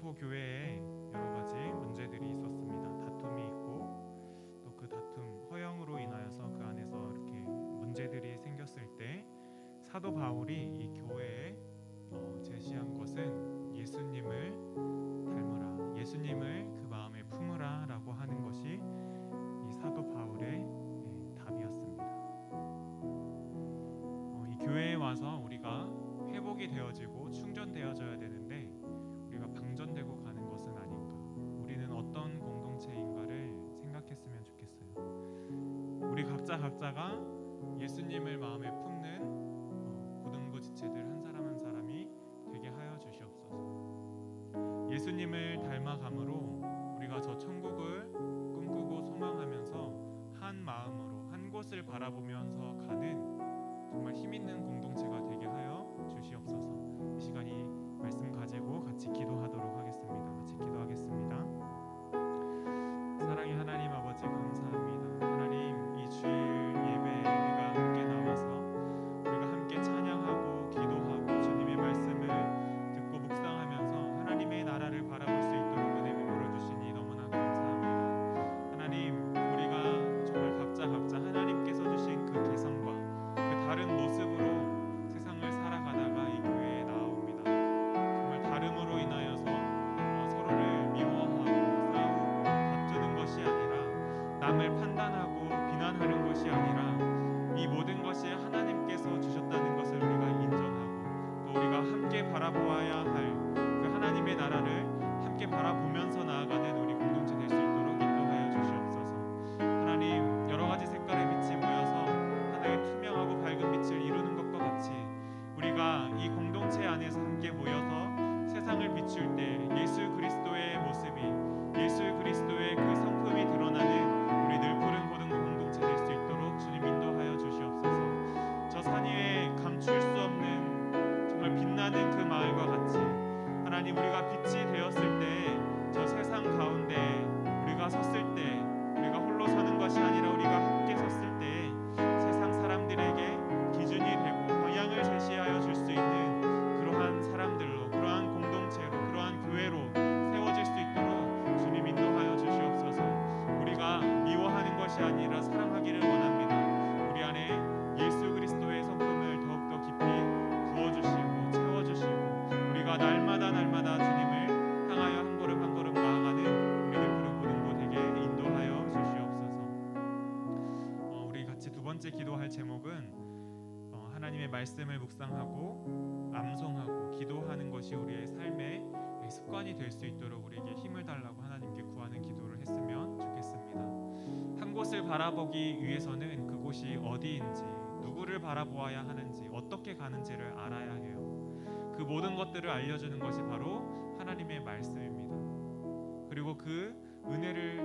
고린도 교회에 여러 가지 문제들이 있었습니다. 다툼이 있고 또 그 다툼 허영으로 인하여서 그 안에서 이렇게 문제들이 생겼을 때 사도 바울이 이 교회에 제시한 것은 예수님을 닮으라, 예수님을 그 마음에 품으라라고 하는 것이 이 사도 바울의 답이었습니다. 이 교회에 와서 우리가 회복이 되어지고 충전되어져야 되는데 우리가 방전되고 가는 것은 아닌가? 우리는 어떤 공동체인가를 생각했으면 좋겠어요. 우리 각자가 예수님을 마음에 품는 고등부 지체들 한 사람 한 사람이 되게 하여 주시옵소서. 예수님을 닮아감으로 우리가 저 천국을 꿈꾸고 소망하면서 한 마음으로 한 곳을 바라보면서 가는 정말 힘 있는 공동체가 되게 하여 주시옵소서. 이 시간이 말씀 가지고 같이 기도하도록 하겠습니다. 같이 기도하겠습니다. 사랑의 하나님 아버지 감사합니다. 하나님 이 주일 예배에 우리가 함께 나와서 우리가 함께 찬양하고 기도하고 주님의 말씀을 듣고 묵상하면서 하나님의 나라를 바라볼 수 있도록 은혜 베풀어 주시니 너무나 감사합니다. 하나님 우리가 정말 각자 하나님께서 주신 그 개성과 그 다른 모습으로 세상을 살아가다가 이 교회에 나옵니다. 정말 다름으로 인하여서 서로를 미워하고 싸우고 다투는 것이 아니라 남을 판단하고 비난하는 것이 아니라 이 모든 것이 하나님께서 주셨다는 것을 우리가 인정하고 또 우리가 함께 바라보아야 할 그 하나님의 나라를 함께 바라보면서 나아가는 우리 공동체 될 수 있도록 인도하여 주시옵소서. 하나님 여러 가지 색깔의 빛이 모여서 하나의 투명하고 밝은 빛을 이루는 것과 같이 우리가 이 공동체 안에서 함께 모여서 세상을 비출 때 예수 그리스도의 모습이 예수 그리스도의 그 성품이 드러나는 우리 늘푸른 고등부 공동체 될 수 있도록 주님 인도하여 주시옵소서. 저 산 위에 감출 수 없는 정말 빛나는 그 마을과 같이 하나님 우리가 빛이 되었을 때 저 세상 가운데 우리가 섰을 때 우리가 홀로 서는 것이 아니라 우리가 함께 섰을 때 세상 사람들에게 기준이 되고 방향을 제시하여 줄 수 있는 그러한 사람들로 그러한 공동체로 그러한 교회로 세워질 수 있도록 주님 인도하여 주시옵소서. 우리가 미워하는 것이 아니라 사랑하기를 원합니다. 우리 안에 예수 그리스도의 성품을 더욱더 깊이 부어주시고 채워주시고 우리가 날마다 주님을 향하여 한 걸음 나아가는 우리 늘푸른 고등부 되게 인도하여 주시옵소서. 우리 같이 두 번째 기도할 제목은 하나님의 말씀을 묵상하고 암송하고 기도하는 것이 우리의 삶의 습관이 될 수 있도록 우리에게 힘을 달라고 하나님께 구하는 기도를 했으면 좋겠습니다. 한 곳을 바라보기 위해서는 그곳이 어디인지 누구를 바라보아야 하는지 어떻게 가는지를 알아야 해요. 그 모든 것들을 알려주는 것이 바로 하나님의 말씀입니다. 그리고 그 은혜를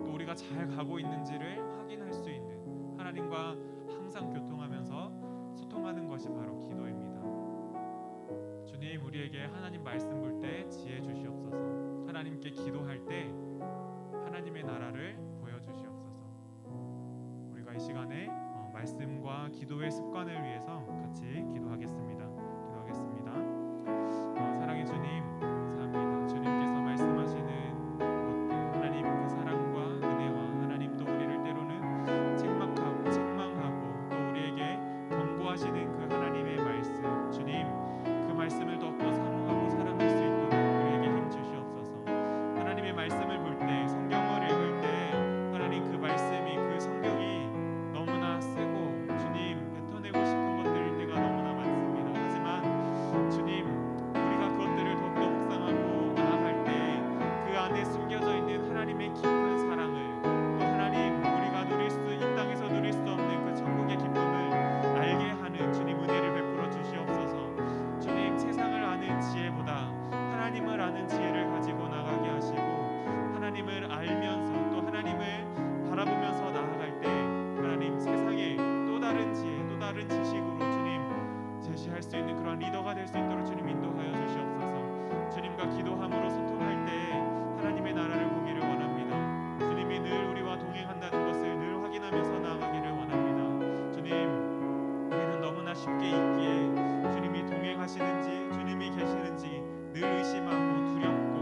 또 우리가 잘 가고 있는지를 확인할 수 있는 하나님과 항상 교통하면서 소통하는 것이 바로 기도입니다. 주님 우리에게 하나님 말씀 볼 때 지혜 주시옵소서. 하나님께 기도할 때 하나님의 나라를 보여주시옵소서. 우리가 이 시간에 말씀과 기도의 습관을 위해서 같이 기도하겠습니다. 사랑의 주님 감사합니다. 주님께서 말씀하시는 것들 하나님 그 사랑과 은혜와 하나님 또 우리를 때로는 책망하고 또 우리에게 경고하시는 그 하나님의 말씀 주님 그 말씀을 더욱더 사모하고 사랑할 수 있도록 우리에게 힘 주시옵소서. 하나님의 말씀을 볼 때 성경을 읽을 때 하나님 그 말씀이 그 성경이 너무나 쓰고 주님 뱉어내고 싶은 것들일 때가 너무나 많습니다. 하지만 주님 우리가 그것들을 더욱더 묵상하고 나아갈 때 그 안에 숨겨져 있는 하나님의 깊은 사랑을 또 하나님 우리가 이 땅에서 누릴 수 없는 그 천국의 기쁨을 알게 하는 주님 은혜를 베풀어 주시옵소서. 주님 세상을 아는 지혜보다 하나님을 아는 지혜를 가지고 나가게 하시고 하나님을 알면서 또 하나님을 바라보면서 나아갈 때 하나님 세상에 또 다른 지혜 또 다른 지식으로 주님 제시할 수 있는 그런 리더가 될 수 있도록 주님 인도하여 주시옵소서. 주님과 기도함으로 소통할 때 하나님의 나라를 보기를 원합니다. 주님이 늘 우리와 동행한다는 것을 늘 확인하면서 나아가기를 원합니다. 주님 우리는 너무나 쉽게 있기에 주님이 동행하시는지 주님이 계시는지 늘 의심하고 두렵고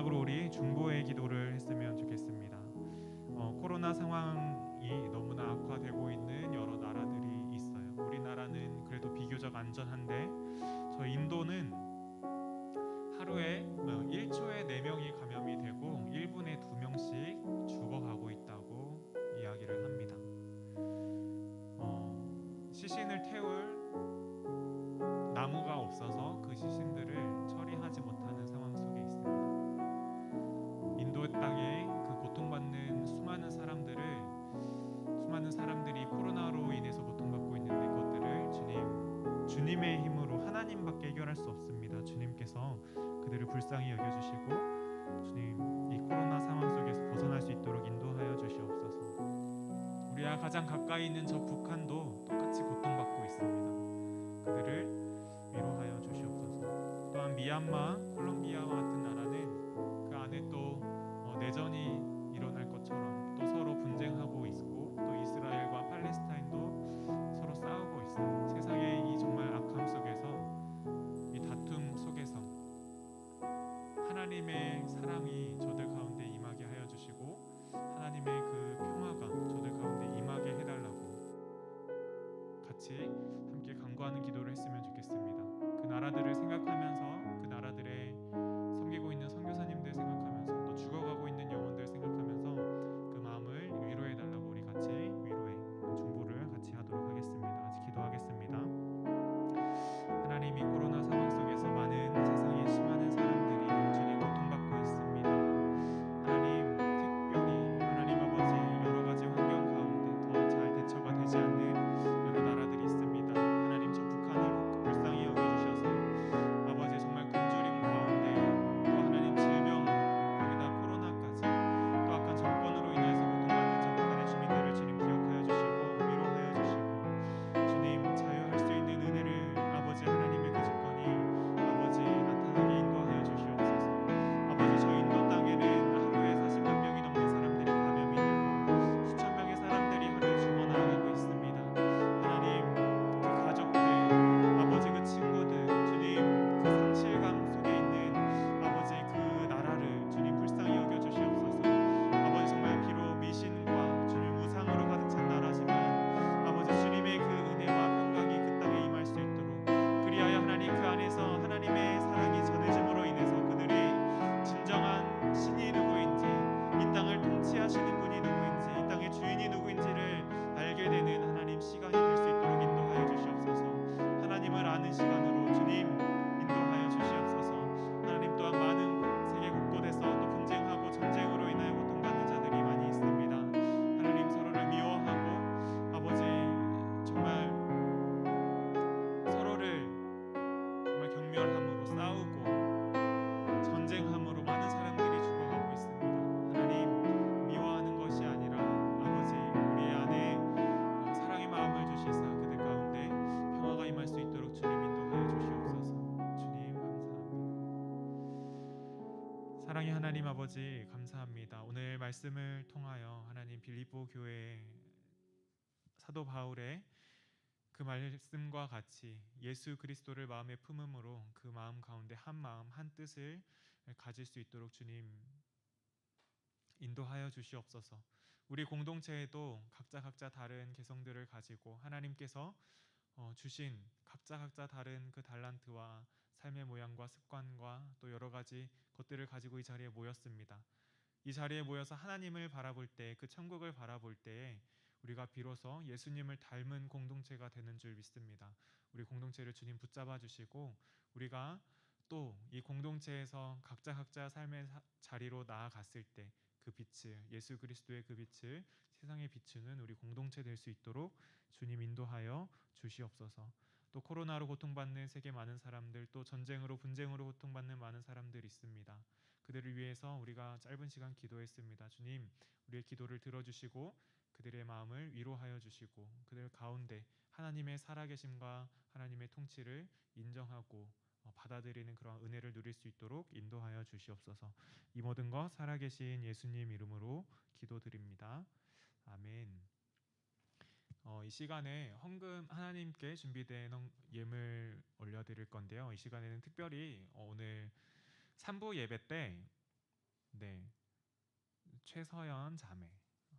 마지막으로 우리 중보의 기도를 했으면 좋겠습니다. 코로나 상황이 너무나 악화되고 있는 여러 나라들이 있어요. 우리나라는 그래도 비교적 안전한데 저희 인도는 하루에 1초에 4명이 감염이 되고 1분에 2명씩 죽어가고 있다고 이야기를 합니다. 시신을 태울 나무가 없어서 그 시신들을 처리하지 못하는 상황 속에 있습니다. 인도 땅에 그 고통받는 수많은 사람들이 코로나로 인해서 고통받고 있는데 그것들을 주님의 힘으로 하나님밖에 해결할 수 없습니다. 주님께서 그들을 불쌍히 여겨주시고 주님 이 코로나 상황 속에서 벗어날 수 있도록 인도하여 주시옵소서. 우리와 가장 가까이 있는 저 북한도 똑같이 고통받고 있습니다. 그들을 위로하여 주시옵소서. 또한 미얀마, 콜롬비아와 같은 나라는 그 안에 또 내전이 일어날 것처럼 또 서로 분쟁하고 있고 또 이스라엘과 팔레스타인도 서로 싸우고 있어요. 세상의 이 정말 악함 속에서 이 다툼 속에서 하나님의 사랑이 저들 가운데 임하게 하여 주시고 하나님의 그 평화가 저들 가운데 임하게 해달라고 같이 함께 간구하는 기도를 했으면 좋겠습니다. 그 나라들을 생각하면서 그 나라들의 섬기고 있는 선교사님들 생각하면서 또 죽어가고 있는 영혼들 생각하면서 그 마음을 위로해달라고 우리 같이 위로의 중보를 같이 하도록 하겠습니다. 같이 기도하겠습니다. 하나님, 이 코로나 상황 속에서 많은 세상에 수많은 사람들이 주님 고통받고 있습니다. 하나님, 특별히 하나님 아버지 여러 가지 환경 가운데 더 잘 대처가 되지 않는 여러 나라들이 있습니다. 하나님, 저 북한을 불쌍히 여겨주셔서 아버지 정말 굶주림 가운데 또 하나님 질병 거기다 코로나까지 또 악한 정권으로 인해서 고통받는 저 북한의 주민들을 주님 기억하여 주시고 위로하여 주시고 주님 자유할 수 있는 은혜를 아버지 하나님의 그 주권이 아버지 나타나게 인도하여 주시옵소서. 아버지 저 인도 땅에는 하루에 40만 명이 넘는 사람들이 감염이 되고 수천 명의 사람들이 하루에 죽어나가고 있습니다. 하나님 그 가족들 아버지 그 친구들 주님 그 상실감 속에 있는 아버지 그 나라를 주님 불쌍히 여겨 주시옵소서. 아버지 정말 비록 미신과 주님 우상으로 가득 찬 나라지만 아버지 주님의 그 은혜와 평강이 그 땅에 임할 수 있도록 그리하여 하나님 그 안에서 하나님의 사랑이 전해짐으로 인해서 그들이 진정한 신이 누구인지 이 땅을 통치하시는 분이 누구인지 이 땅의 주인이 누구인지를 알게 되는 하나님 시간이 될 수 있도록 인도하여 주시옵소서. 하나님을 아는 시간으로 주님 인도하여 주시옵소서. 하나님 또한 많은 세계 곳곳에서 또 분쟁하고 전쟁으로 인하여 고통받는 자들이 많이 있습니다. 하나님 서로를 미워하고 아버지 정말 서로를 정말 경멸함으로 싸우고 전쟁함으로 많은 사람들이 죽어가고 있습니다. 하나님 미워하는 것이 아니라 아버지 우리 안에 사랑의 마음을 주시사 그들 가운데 평화가 임할 수 있도록 주님 인도하여 주시옵소서. 주님 감사합니다. 사랑의 하나님 아버지 감사합니다. 오늘 말씀을 통하여 하나님 빌립보 교회 사도 바울의 그 말씀과 같이 예수 그리스도를 마음에 품음으로 그 마음 가운데 한 마음 한 뜻을 가질 수 있도록 주님 인도하여 주시옵소서. 우리 공동체에도 각자 다른 개성들을 가지고 하나님께서 주신 각자 다른 그 달란트와 삶의 모양과 습관과 또 여러 가지 것들을 가지고 이 자리에 모였습니다. 이 자리에 모여서 하나님을 바라볼 때 그 천국을 바라볼 때에 우리가 비로소 예수님을 닮은 공동체가 되는 줄 믿습니다. 우리 공동체를 주님 붙잡아 주시고 우리가 또 이 공동체에서 각자 삶의 자리로 나아갔을 때 그 빛을 예수 그리스도의 그 빛을 세상에 비추는 우리 공동체 될 수 있도록 주님 인도하여 주시옵소서. 또 코로나로 고통받는 세계 많은 사람들 또 전쟁으로 분쟁으로 고통받는 많은 사람들이 있습니다. 그들을 위해서 우리가 짧은 시간 기도했습니다. 주님 우리의 기도를 들어주시고 그들의 마음을 위로하여 주시고 그들 가운데 하나님의 살아계심과 하나님의 통치를 인정하고 받아들이는 그런 은혜를 누릴 수 있도록 인도하여 주시옵소서. 이 모든 것 살아계신 예수님 이름으로 기도드립니다. 아멘. 이 시간에 헌금 하나님께 준비된 예물 올려드릴 건데요. 이 시간에는 특별히 오늘 3부 예배 때 네, 최서연 자매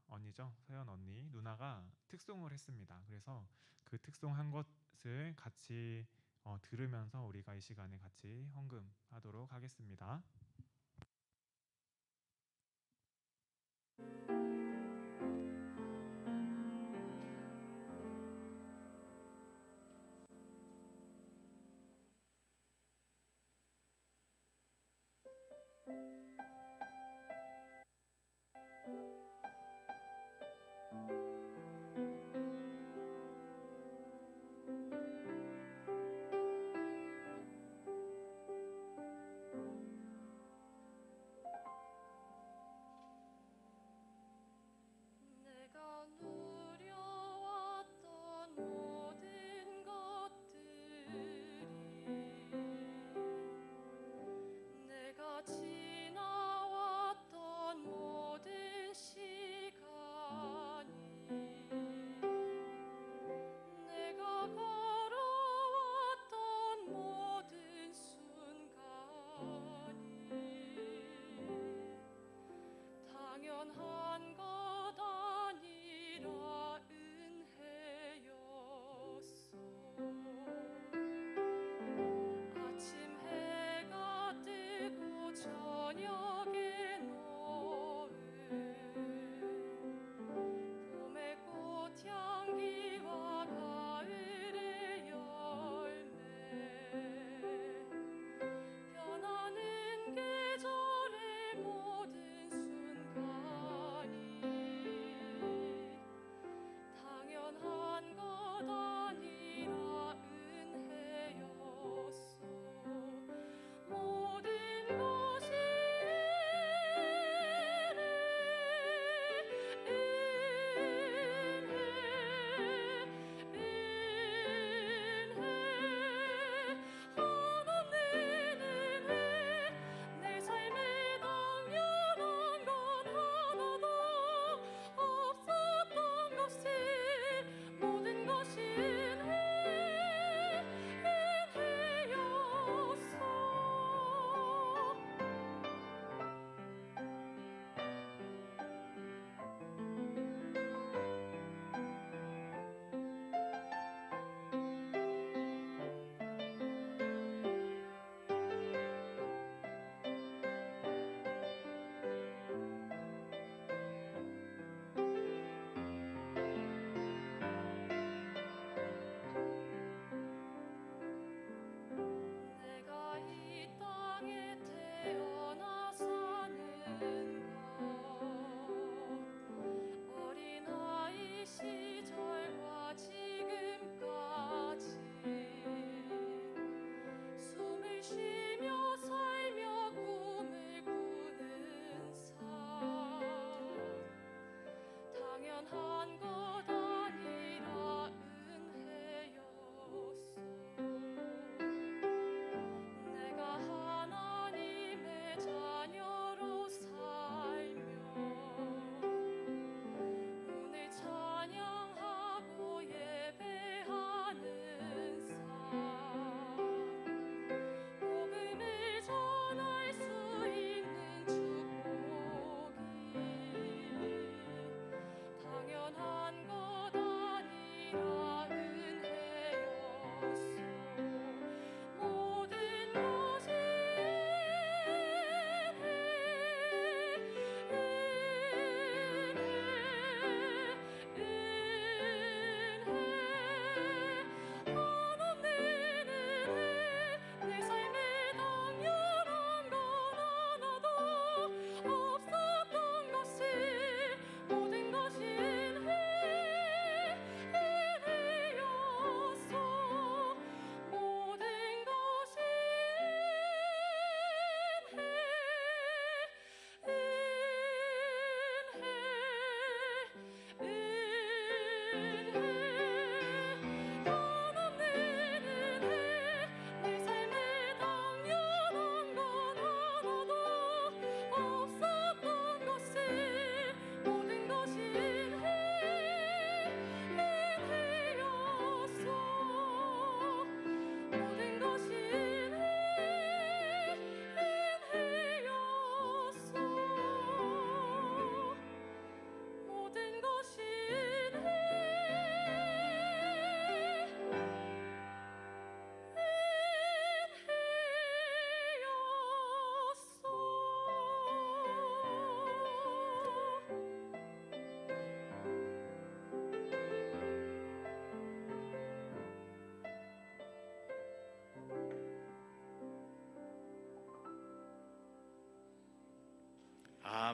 언니죠. 서연 언니 누나가 특송을 했습니다. 그래서 그 특송한 것을 같이 들으면서 우리가 이 시간에 같이 헌금하도록 하겠습니다. 내가 누려왔던 모든 것들이 내가 지나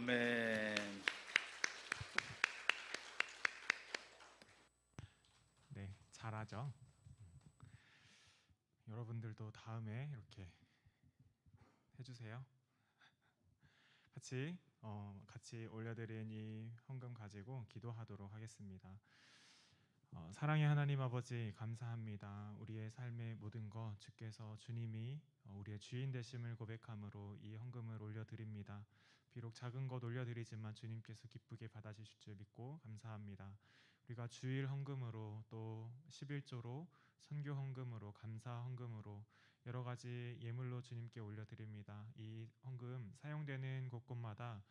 아멘. 네, 잘하죠. 여러분들도 다음에 이렇게 해주세요. 같이 올려드린 이 헌금 가지고 기도하도록 하겠습니다. 사랑의 하나님 아버지 감사합니다. 우리의 삶의 모든 것 주께서 주님이 우리의 주인 되심을 고백함으로 이 헌금을 올려드립니다. 비록 작은 것 올려드리지만 주님께서 기쁘게 받아주실 줄 믿고 감사합니다. 우리가 주일 헌금으로 또 11조로 선교 헌금으로 감사 헌금으로 여러 가지 예물로 주님께 올려드립니다. 이 헌금 사용되는 곳곳마다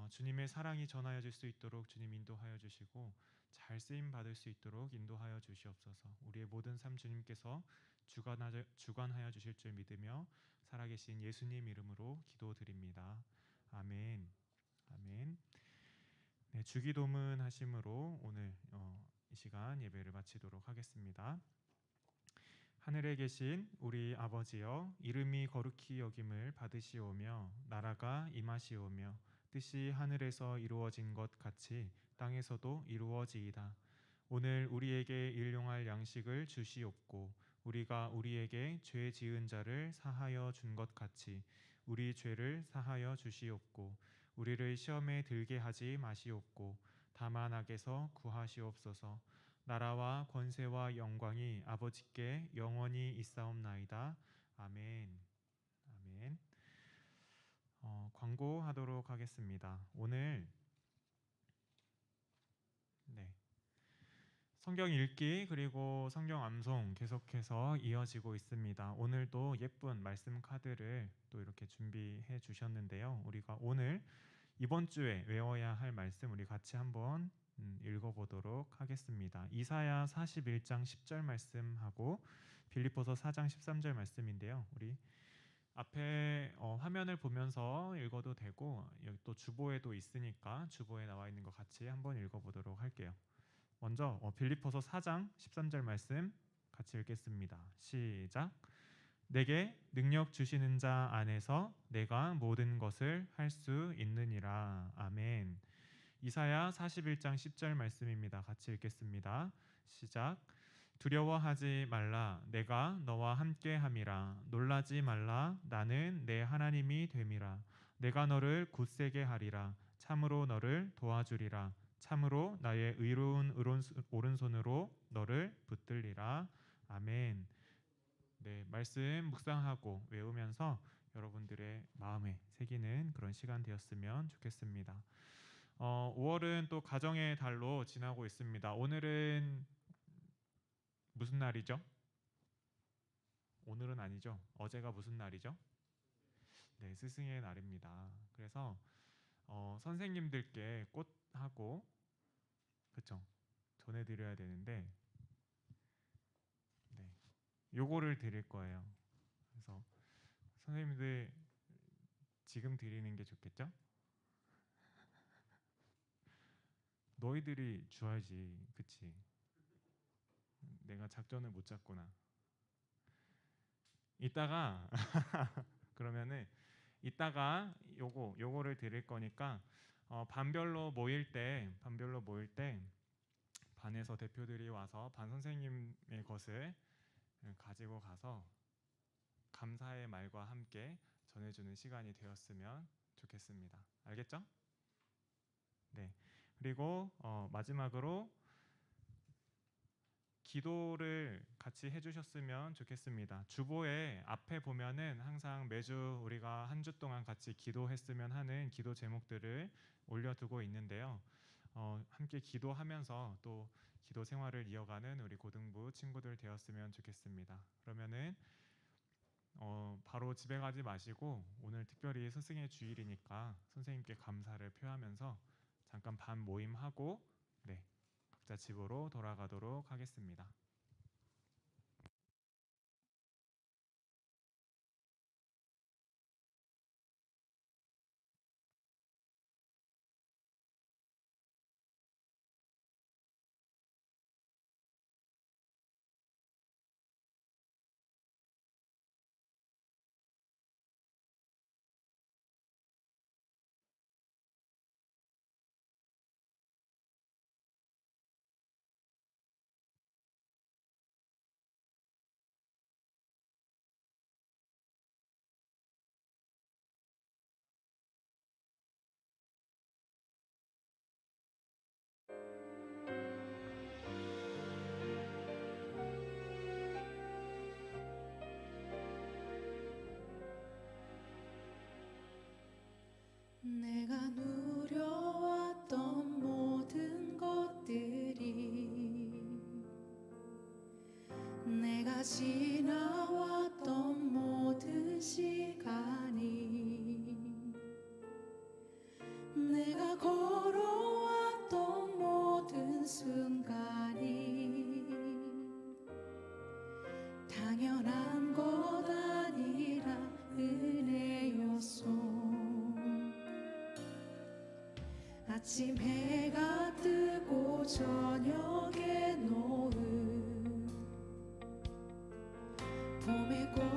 주님의 사랑이 전하여질 수 있도록 주님 인도하여 주시고 잘 쓰임 받을 수 있도록 인도하여 주시옵소서. 우리의 모든 삶 주님께서 주관하여 주실 줄 믿으며 살아계신 예수님 이름으로 기도드립니다. 아멘. 아멘. 네, 주기도문 하심으로 오늘 이 시간 예배를 마치도록 하겠습니다. 하늘에 계신 우리 아버지여, 이름이 거룩히 여김을 받으시오며 나라가 임하시오며 뜻이 하늘에서 이루어진 것 같이 땅에서도 이루어지이다. 오늘 우리에게 일용할 양식을 주시옵고 우리가 우리에게 죄 지은 자를 사하여 준 것 같이 우리 죄를 사하여 주시옵고 우리를 시험에 들게 하지 마시옵고 다만 악에서 구하시옵소서. 나라와 권세와 영광이 아버지께 영원히 있사옵나이다. 아멘. 아멘. 광고하도록 하겠습니다. 오늘 성경 읽기 그리고 성경 암송 계속해서 이어지고 있습니다. 오늘도 예쁜 말씀 카드를 또 이렇게 준비해 주셨는데요. 우리가 오늘 이번 주에 외워야 할 말씀 우리 같이 한번 읽어보도록 하겠습니다. 이사야 41장 10절 말씀하고 빌립보서 4장 13절 말씀인데요. 우리 앞에 화면을 보면서 읽어도 되고 여기 또 주보에도 있으니까 주보에 나와 있는 거 같이 한번 읽어보도록 할게요. 먼저 빌립보서 4장 13절 말씀 같이 읽겠습니다. 시작. 내게 능력 주시는 자 안에서 내가 모든 것을 할 수 있느니라. 아멘. 이사야 41장 10절 말씀입니다. 같이 읽겠습니다. 시작. 두려워하지 말라. 내가 너와 함께함이라. 놀라지 말라. 나는 내 하나님이 됨이라. 내가 너를 굳세게 하리라. 참으로 너를 도와주리라. 참으로 나의 의로운 오른손으로 너를 붙들리라. 아멘. 네, 말씀 묵상하고 외우면서 여러분들의 마음에 새기는 그런 시간 되었으면 좋겠습니다. 5월은 또 가정의 달로 지나고 있습니다. 오늘은 무슨 날이죠? 오늘은 아니죠. 어제가 무슨 날이죠? 네, 스승의 날입니다. 그래서 선생님들께 꽃하고 그쵸? 전해드려야 되는데 네, 요거를 드릴 거예요. 그래서 선생님들 지금 드리는 게 좋겠죠? 너희들이 줘야지, 그치? 내가 작전을 못 짰구나. 이따가 그러면은 이따가 요거를 드릴 거니까 반별로 모일 때 반에서 대표들이 와서 반 선생님의 것을 가지고 가서 감사의 말과 함께 전해주는 시간이 되었으면 좋겠습니다. 알겠죠? 네. 그리고 마지막으로 기도를 같이 해주셨으면 좋겠습니다. 주보에 앞에 보면은 항상 매주 우리가 한 주 동안 같이 기도했으면 하는 기도 제목들을 올려두고 있는데요. 함께 기도하면서 또 기도 생활을 이어가는 우리 고등부 친구들 되었으면 좋겠습니다. 그러면은 바로 집에 가지 마시고 오늘 특별히 스승의 주일이니까 선생님께 감사를 표하면서 잠깐 반 모임하고 네, 각자 집으로 돌아가도록 하겠습니다. 지나왔던 모든 시간이 내가 걸어왔던 모든 순간이 당연한 것 아니라 은혜였소. 아침 해가 뜨고 저녁에 노을 봄의 꽃